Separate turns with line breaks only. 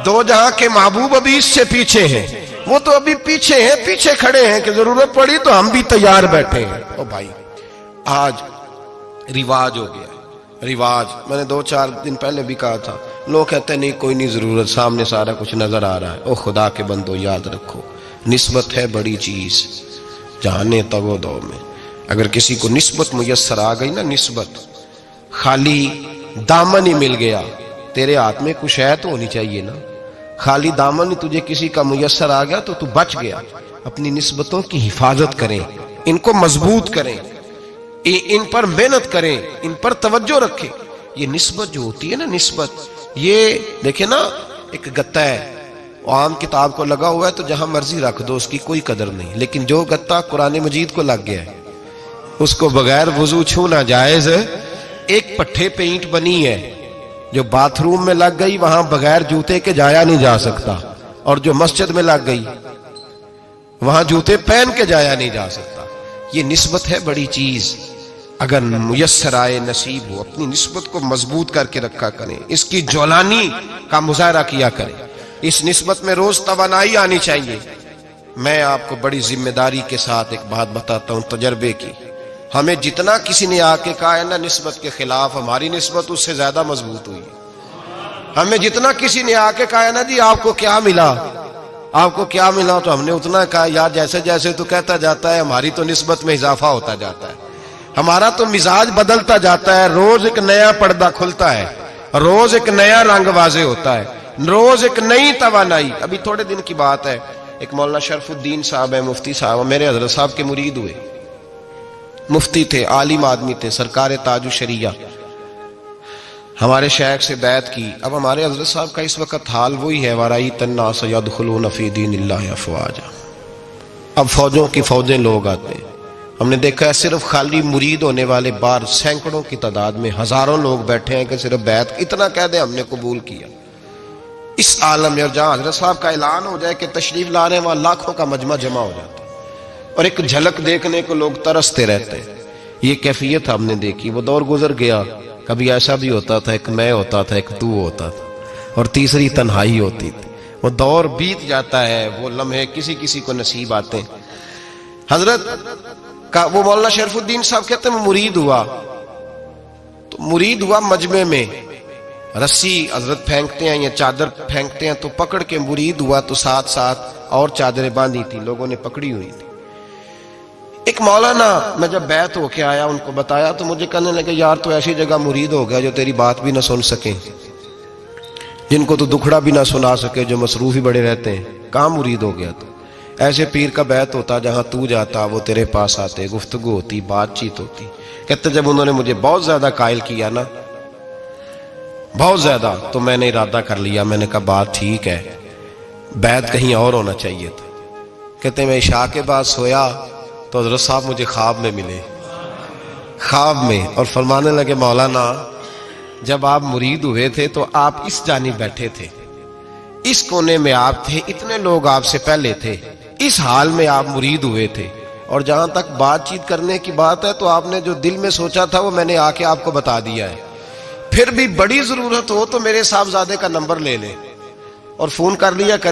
دو جہاں کے محبوب ابھی اس سے پیچھے ہیں، وہ تو ابھی پیچھے ہیں، پیچھے کھڑے ہیں کہ ضرورت پڑی تو ہم بھی تیار بیٹھے ہیں۔ او بھائی آج رواج ہو گیا، رواج میں نے 2-4 دن پہلے بھی کہا تھا، لوگ کہتے ہیں نہیں کوئی نہیں ضرورت، سامنے سارا کچھ نظر آ رہا ہے۔ او خدا کے بندو یاد رکھو، نسبت ہے بڑی چیز، جانے تگو دو میں۔ اگر کسی کو نسبت میسر آ گئی نا، نسبت خالی دامن ہی مل گیا، تیرے ہاتھ میں کچھ ہے تو ہونی چاہیے نا، خالی دامن ہی تجھے کسی کا میسر آ گیا تو بچ گیا۔ اپنی نسبتوں کی حفاظت کریں، ان کو مضبوط کریں، ان پر محنت کریں، ان پر توجہ رکھیں۔ یہ نسبت جو ہوتی ہے نا، نسبت یہ دیکھیں نا، ایک گتا ہے عام کتاب کو لگا ہوا ہے تو جہاں مرضی رکھ دو، اس کی کوئی قدر نہیں، لیکن جو گتا قرآن مجید کو لگ گیا ہے اس کو بغیر وضو چھونا جائز ہے۔ ایک پٹھے پہ اینٹ بنی ہے، جو باتھ روم میں لگ گئی وہاں بغیر جوتے کے جایا نہیں جا سکتا، اور جو مسجد میں لگ گئی وہاں جوتے پہن کے جایا نہیں جا سکتا۔ یہ نسبت ہے بڑی چیز، اگر میسر آئے نصیب ہو اپنی نسبت کو مضبوط کر کے رکھا کریں، اس کی جولانی کا مظاہرہ کیا کریں، اس نسبت میں روز توانائی آنی چاہیے۔ میں آپ کو بڑی ذمہ داری کے ساتھ ایک بات بتاتا ہوں تجربے کی، ہمیں جتنا کسی نے آ کے کہا ہے نا نسبت کے خلاف، ہماری نسبت اس سے زیادہ مضبوط ہوئی۔ ہمیں جتنا کسی نے آ کے کہا ہے نا جی آپ کو کیا ملا، آپ کو کیا ملا، تو ہم نے اتنا کہا یار جیسے جیسے تو کہتا جاتا ہے ہماری تو نسبت میں اضافہ ہوتا جاتا ہے، ہمارا تو مزاج بدلتا جاتا ہے، روز ایک نیا پردہ کھلتا ہے، روز ایک نیا رنگ واضح ہوتا ہے، روز ایک نئی توانائی۔ ابھی تھوڑے دن کی بات ہے، ایک مولانا شرف الدین صاحب ہے، مفتی صاحب، میرے حضرت صاحب کے مرید ہوئے، مفتی تھے، عالم آدمی تھے، سرکار تاج الشریعہ، ہمارے شیخ سے بیعت کی۔ اب ہمارے حضرت صاحب کا اس وقت حال وہی ہے، وَرَأَيْتَ النَّاسَ يَدْخُلُونَ فِي دِينِ اللَّهِ أَفْوَاجًا، اب فوجوں کی فوجیں لوگ آتے ہیں۔ ہم نے دیکھا ہے صرف خالی مرید ہونے والے بار سینکڑوں کی تعداد میں ہزاروں لوگ بیٹھے ہیں کہ صرف بیعت اتنا کہہ دیں ہم نے قبول کیا۔ اس عالم میں اور جہاں حضرت صاحب کا اعلان ہو جائے کہ تشریف لا رہے ہیں، وہاں لاکھوں کا مجمع جمع ہو جاتا ہے، اور ایک جھلک دیکھنے کو لوگ ترستے رہتے ہیں۔ یہ کیفیت ہم نے دیکھی، وہ دور گزر گیا، کبھی ایسا بھی ہوتا تھا ایک میں ہوتا تھا، ایک تو ہوتا تھا، اور تیسری تنہائی ہوتی تھی۔ وہ دور بیت جاتا ہے، وہ لمحے کسی کسی کو نصیب آتے ہیں۔ حضرت کا وہ مولانا شرف الدین صاحب کہتے ہیں میں مرید ہوا، تو مرید ہوا مجمع میں، رسی حضرت پھینکتے ہیں یا چادر پھینکتے ہیں تو پکڑ کے مرید ہوا، تو ساتھ ساتھ اور چادریں باندھی تھی، لوگوں نے پکڑی ہوئی تھی۔ ایک مولانا میں جب بیعت ہو کے آیا ان کو بتایا تو مجھے کہنے لگے یار تو ایسی جگہ مرید ہو گیا جو تیری بات بھی نہ سن سکیں، جن کو تو دکھڑا بھی نہ سنا سکے، جو مصروف ہی بڑے رہتے ہیں، کہاں مرید ہو گیا تو؟ ایسے پیر کا بیعت ہوتا جہاں تو جاتا وہ تیرے پاس آتے، گفتگو ہوتی، بات چیت ہوتی۔ کہتے جب انہوں نے مجھے بہت زیادہ قائل کیا نا، بہت زیادہ، تو میں نے ارادہ کر لیا، میں نے کہا بات ٹھیک ہے، بیعت کہیں اور ہونا چاہیے تھا۔ کہتے میں عشاء کے بعد سویا تو حضرت صاحب مجھے خواب میں ملے، خواب میں، اور فرمانے لگے مولانا جب آپ مرید ہوئے تھے تو آپ اس جانب بیٹھے تھے، اس کونے میں آپ تھے، اتنے لوگ آپ سے پہلے تھے، اس حال میں آپ مرید ہوئے تھے، اور جہاں تک بات چیت کرنے کی بات ہے تو آپ نے جو دل میں سوچا تھا وہ میں نے آ کے آپ کو بتا دیا ہے۔ پھر بھی بڑی ضرورت ہو تو میرے صاحبزادے کا نمبر لے لیں اور فون کر لیا کریں۔